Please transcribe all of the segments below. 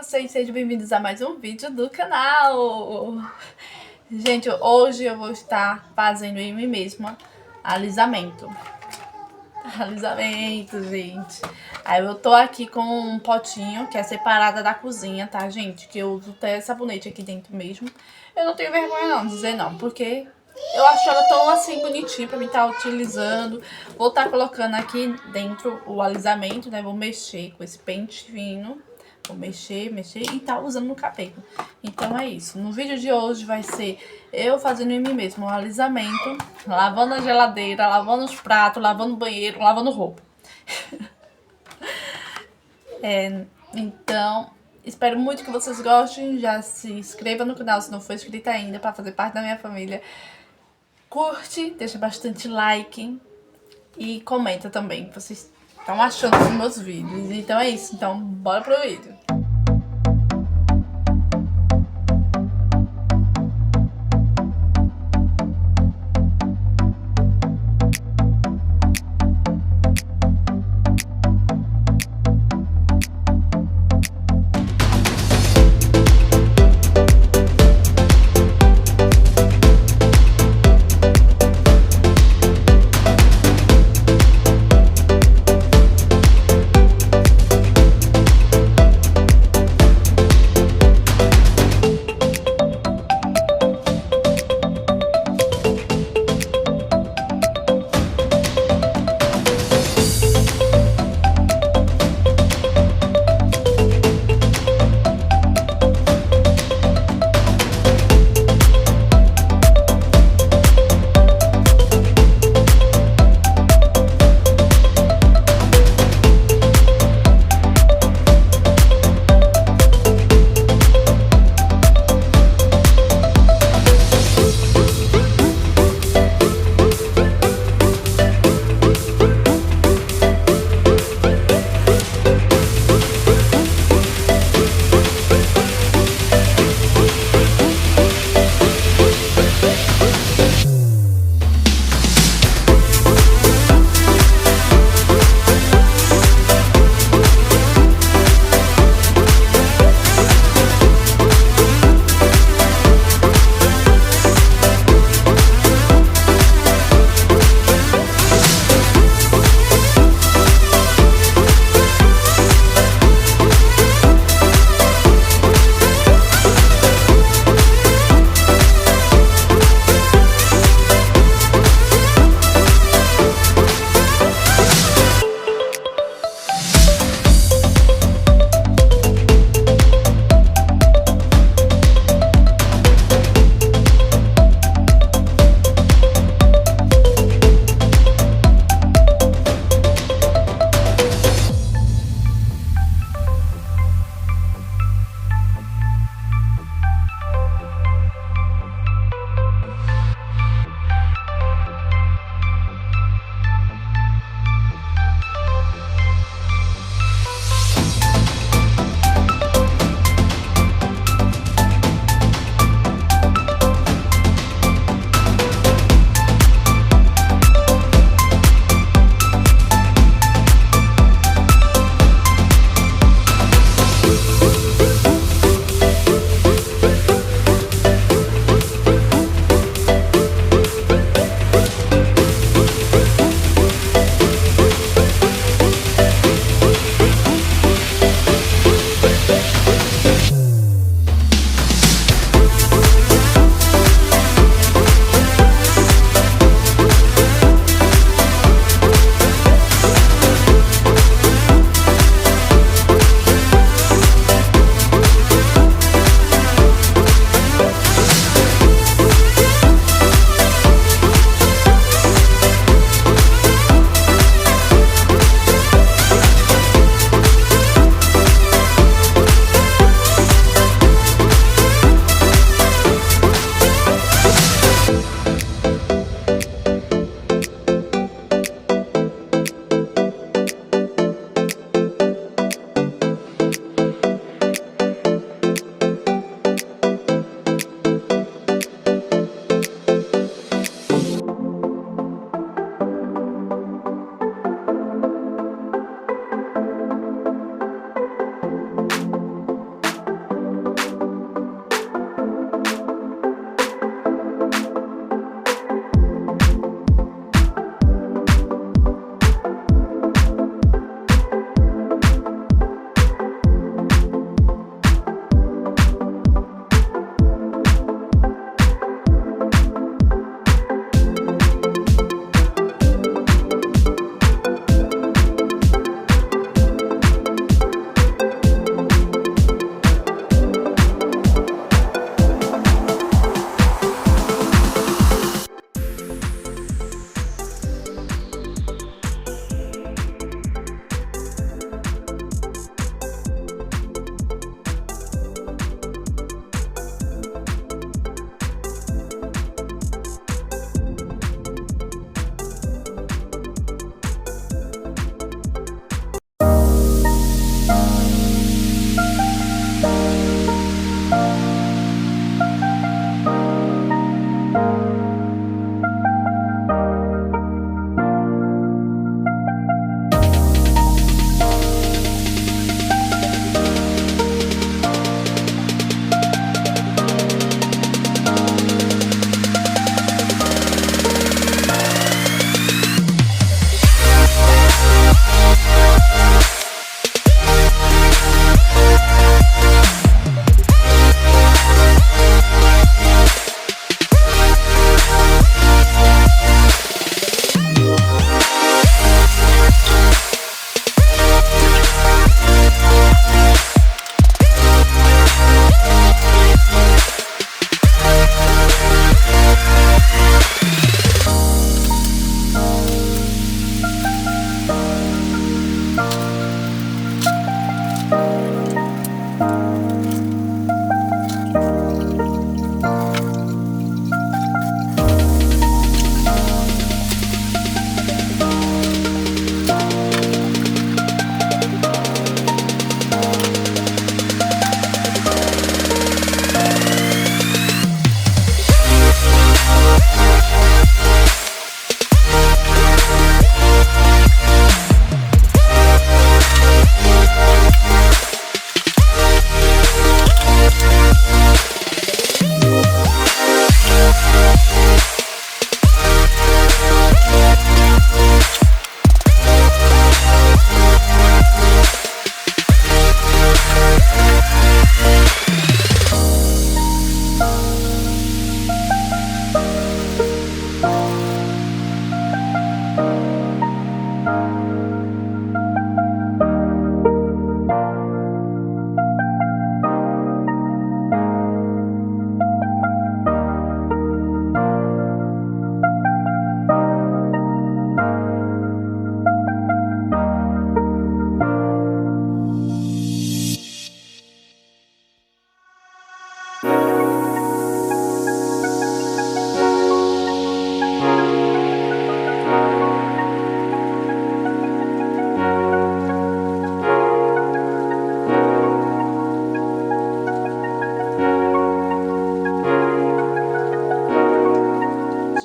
vocês? Sejam bem-vindos a mais um vídeo do canal. Gente, hoje eu vou estar fazendo em mim mesma alisamento. Alisamento, gente. Aí eu tô aqui com um potinho que é separada da cozinha, tá, gente? Que eu uso até sabonete aqui dentro mesmo. Eu não tenho vergonha não de dizer não, porque eu acho ela tão assim bonitinha pra mim estar utilizando. Vou estar colocando aqui dentro o alisamento, né? Vou mexer com esse pente fino. Vou mexer e tá usando no cabelo. Então é isso. No vídeo de hoje vai ser eu fazendo em mim mesmo o alisamento, lavando a geladeira, lavando os pratos, lavando o banheiro, lavando roupa. Então, espero muito que vocês gostem. Já se inscreva no canal se não for inscrito ainda, para fazer parte da minha família. Curte, deixa bastante like e comenta também o que vocês estão achando dos meus vídeos. Então é isso, então bora pro vídeo.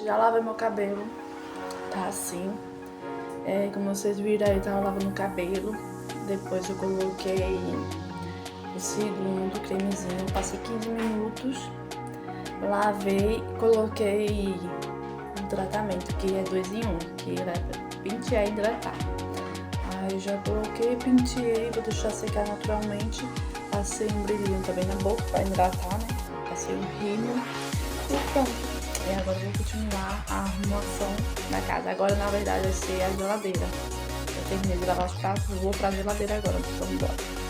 Já lavei meu cabelo, tá assim. Como vocês viram aí, tava lavando o cabelo. Depois eu coloquei o segundo cremezinho, passei 15 minutos, lavei, coloquei um tratamento que é 2 em 1, que era pentear e hidratar. Aí já coloquei, penteei, vou deixar secar naturalmente. Passei um brilhinho também na boca pra hidratar, né? Passei um rímel e pronto. E agora eu vou continuar a arrumação da casa. Agora, na verdade, vai ser a geladeira. Eu terminei de lavar os pratos, vou pra geladeira agora, vamos embora.